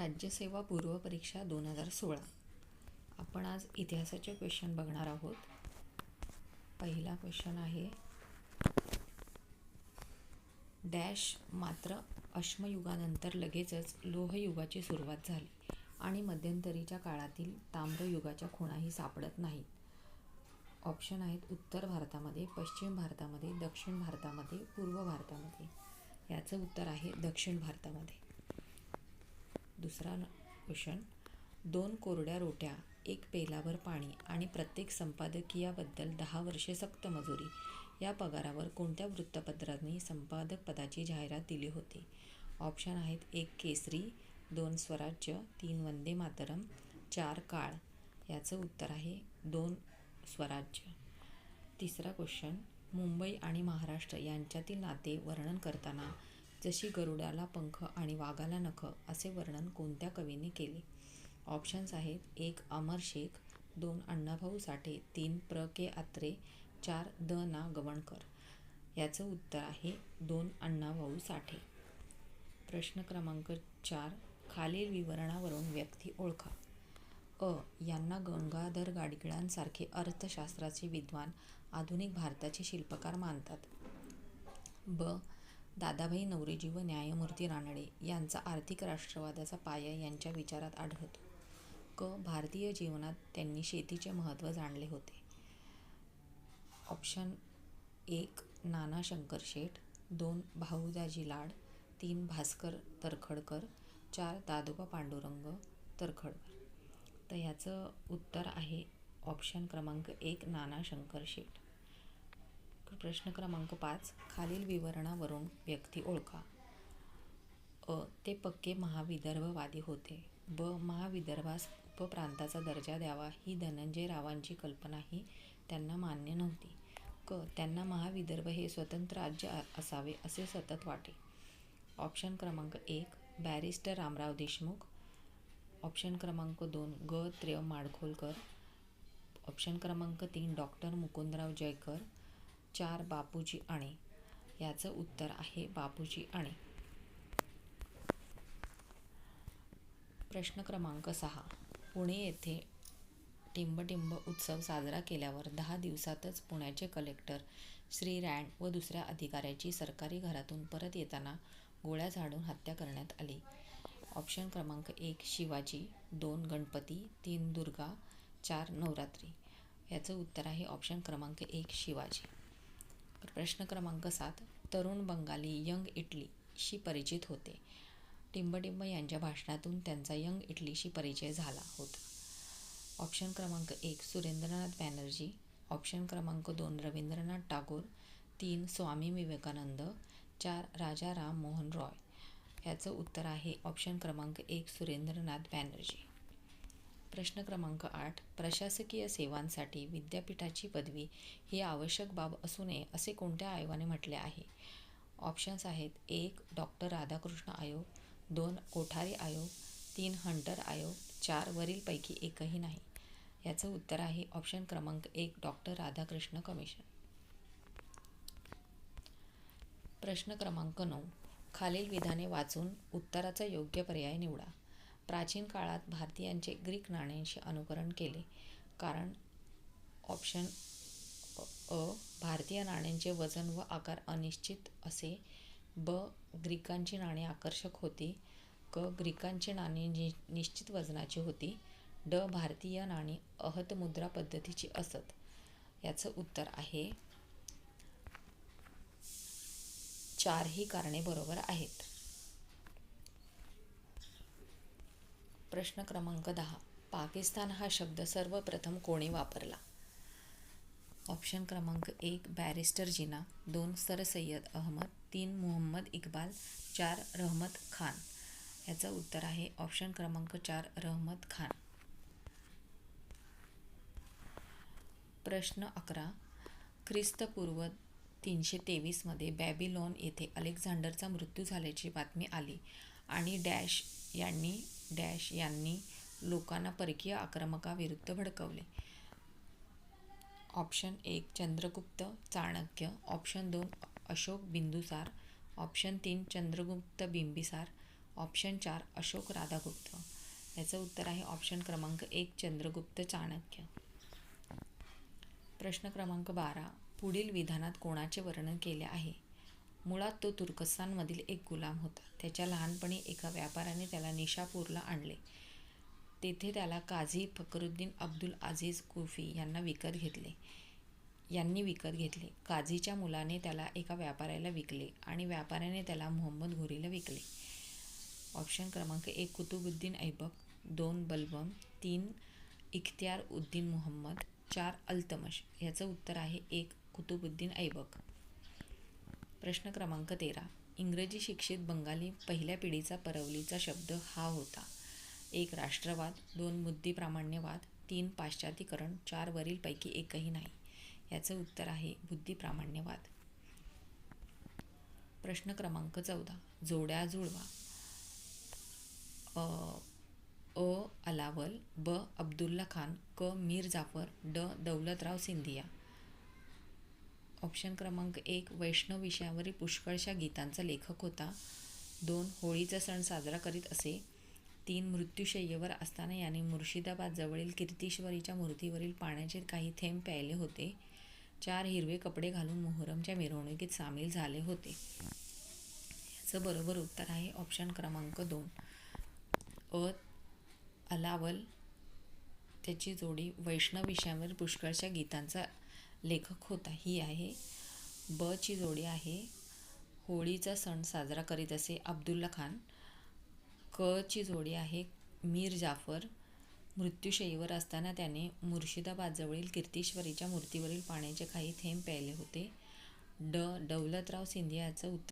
राज्यसेवा पूर्व परीक्षा 2016. आपण आज इतिहासाचे क्वेश्चन बघणार आहोत. पहिला क्वेश्चन आहे, डॅश मात्र अश्मयुगानंतर लगेचच लोहयुगाची सुरुवात झाली आणि मध्यंतरीच्या काळातील ताम्रयुगाच्या खुणाही सापडत नाहीत. ऑप्शन आहेत उत्तर भारतामध्ये, पश्चिम भारतामध्ये, दक्षिण भारतामध्ये, पूर्व भारतामध्ये. याचं उत्तर आहे दक्षिण भारतामध्ये. दुसरा क्वेश्चन, 2 कोरड्या रोट्या, 1 पेलाभर पाणी आणि प्रत्येक संपादकीयाबद्दल 10 वर्षे सक्त मजुरी या पगारावर कोणत्या वृत्तपत्रांनी संपादक पदाची जाहिरात दिली होती? ऑप्शन आहेत 1 केसरी, 2 स्वराज्य, 3 वंदे मातरम, 4 काळ. याचं उत्तर आहे 2 स्वराज्य. तिसरा क्वेश्चन, मुंबई आणि महाराष्ट्र यांच्यातील नाते वर्णन करताना जशी गरुडाला पंख आणि वाघाला नख असे वर्णन कोणत्या कवीने केले? ऑप्शन्स आहेत 1 अमर शेख, 2 अण्णाभाऊ साठे, 3 प्र के अत्रे, 4 द ना गवणकर. याचं उत्तर आहे 2 अण्णाभाऊ साठे. प्रश्न क्रमांक 4, खालील विवरणावरून व्यक्ती ओळखा. अ. यांना गंगाधर गाडगीळांसारखे अर्थशास्त्राचे विद्वान आधुनिक भारताचे शिल्पकार मानतात. ब. दादाभाई नौरोजी व न्यायमूर्ती रानडे यांचा आर्थिक राष्ट्रवादाचा पाया यांच्या विचारात आढळतो. क. भारतीय जीवनात त्यांनी शेतीचे महत्त्व जाणले होते. ऑप्शन 1 नाना शंकरशेठ, 2 भाऊदाजी लाड, 3 भास्कर तरखडकर, 4 दादोबा पांडुरंग तरखडकर. तर याचं उत्तर आहे ऑप्शन क्रमांक 1 नाना शंकरशेठ. प्रश्न क्रमांक 5, खालील विवरणावरून व्यक्ती ओळखा. अ. ते पक्के महाविदर्भवादी होते. ब. महाविदर्भास उपप्रांताचा दर्जा द्यावा ही धनंजय रावांची कल्पनाही त्यांना मान्य नव्हती. क. त्यांना महाविदर्भ हे स्वतंत्र राज्य असावे असे सतत वाटे. ऑप्शन क्रमांक 1 बॅरिस्टर रामराव देशमुख, ऑप्शन क्रमांक 2 ग. त्र्य माडखोलकर, ऑप्शन क्रमांक 3 डॉक्टर मुकुंदराव जयकर, 4 बापूजी आणे. याचं उत्तर आहे बापूजी आणे. प्रश्न क्रमांक 6, पुणे येथे टिंबटिंब उत्सव साजरा केल्यावर 10 दिवसातच पुण्याचे कलेक्टर श्री रँड व दुसऱ्या अधिकाऱ्याची सरकारी घरातून परत येताना गोळ्या झाडून हत्या करण्यात आली. ऑप्शन क्रमांक 1 शिवाजी, 2 गणपती, 3 दुर्गा, 4 नवरात्री. याचं उत्तर आहे ऑप्शन क्रमांक 1 शिवाजी. प्रश्न क्रमांक 7, तरुण बंगाली यंग इटलीशी परिचित होते. टिंबटिंब यांच्या भाषणातून त्यांचा यंग इटलीशी परिचय झाला होता. ऑप्शन क्रमांक 1 सुरेंद्रनाथ बॅनर्जी, ऑप्शन क्रमांक 2 रवींद्रनाथ टागोर, 3 स्वामी विवेकानंद, 4 राजा राम मोहन रॉय. याचं उत्तर आहे ऑप्शन क्रमांक 1 सुरेंद्रनाथ बॅनर्जी. प्रश्न क्रमांक 8, प्रशासकीय सेवांसाठी विद्यापीठाची पदवी ही आवश्यक बाब असू नये असे कोणत्या आयोगाने म्हटले आहे? ऑप्शन्स आहेत 1 डॉक्टर राधाकृष्ण आयोग, 2 कोठारी आयोग, 3 हंटर आयोग, 4 वरीलपैकी एकही नाही. याचं उत्तर आहे ऑप्शन क्रमांक 1 डॉक्टर राधाकृष्ण कमिशन. प्रश्न क्रमांक 9, खालील विधाने वाचून उत्तराचा योग्य पर्याय निवडा. प्राचीन काळात भारतीयांचे ग्रीक नाण्यांशी अनुकरण केले कारण ऑप्शन अ भारतीय नाण्यांचे वजन व आकार अनिश्चित असे, ब. ग्रीकांची नाणी आकर्षक होती, क. ग्रीकांची नाणी निश्चित वजनाची होती, ड. भारतीय नाणी अहत मुद्रा पद्धतीची असत. याचं उत्तर आहे 4 ही कारणे बरोबर आहेत. प्रश्न क्रमांक 10, पाकिस्तान हा शब्द सर्वप्रथम कोणी वापरला? ऑप्शन क्रमांक 1 बॅरिस्टर जिना, 2 सर सय्यद अहमद, 3 मुहम्मद इक्बाल, 4 रहमत खान. याचं उत्तर आहे ऑप्शन क्रमांक 4 रहमत खान. प्रश्न 11, ख्रिस्तपूर्व 323 मध्ये बॅबिलोन येथे अलेक्झांडरचा मृत्यू झाल्याची बातमी आली आणि डॅश यांनी लोकांना परकीय आक्रमकाविरुद्ध भडकवले. Option 1 Chandragupta Chanakya, option 2 Ashoka Bindusara, option 3 Chandragupta Bimbisara, option 4 Ashoka Radhagupta. याचं उत्तर आहे ऑप्शन क्रमांक 1 चंद्रगुप्त चाणक्य. प्रश्न क्रमांक 12. पुढील विधानात कोणाचे वर्णन केले आहे? मुळात तो तुर्कस्तानमधील एक गुलाम होता. त्याच्या लहानपणी एका व्यापाऱ्याने त्याला निशापूरला आणले. तेथे त्याला काझी फखरुद्दीन अब्दुल अजीज कुफी यांनी विकत घेतले. काझीच्या मुलाने त्याला एका व्यापाऱ्याला विकले आणि व्यापाऱ्याने त्याला मुहम्मद घोरीला विकले. ऑप्शन क्रमांक 1 कुतुबुद्दीन ऐबक, 2 बलबन, 3 इख्तियार उद्दीन मुहम्मद, 4 अल्तमश. याचं उत्तर आहे 1 कुतुबुद्दीन ऐबक. प्रश्न क्रमांक 13. इंग्रजी शिक्षित बंगाली पहिल्या पिढीचा परवलीचा शब्द हा होता. 1 राष्ट्रवाद, 2 बुद्धिप्रामाण्यवाद, 3 पाश्चात्तीकरण, 4 वरीलपैकी एकही नाही. याचं उत्तर आहे बुद्धिप्रामाण्यवाद. प्रश्न क्रमांक 14. जोड्या जुळवा. अ. अलावल, ब. अब्दुल्ला खान, क. मीर जाफर, ड. दौलतराव सिंधिया. ऑप्शन क्रमांक 1 वैष्णव विषयावरील पुष्कळशा गीतांचा लेखक होता. 2 होळीचा सण साजरा करीत असे. 3 मृत्यूशय्येवर असताना याने मुर्शिदाबाद जवळील कीर्तीश्वरीच्या मूर्तीवरील पाण्याचे काही थेंब प्यायले होते. 4 हिरवे कपडे घालून मोहरमच्या मिरवणुकीत सामील झाले होते. याचं बरोबर उत्तर आहे ऑप्शन क्रमांक 2 अ. अलावल. त्याची जोडी वैष्णव विषयावर पुष्कळशा गीतांचा लेखक होता ही आहे. ब ची जोडी आहे होळीचा सण साजरा करीत असे अब्दुल्ला खान. क ची जोडी आहे मीर जाफर. मृत्यूशय्येवर असताना त्याने मुर्शिदाबादजवळील कीर्तीश्वरीच्या मूर्तीवरील पाण्याचे काही थेंब प्यायले होते. ड. दौलतराव सिंधिया. याचं उत्तर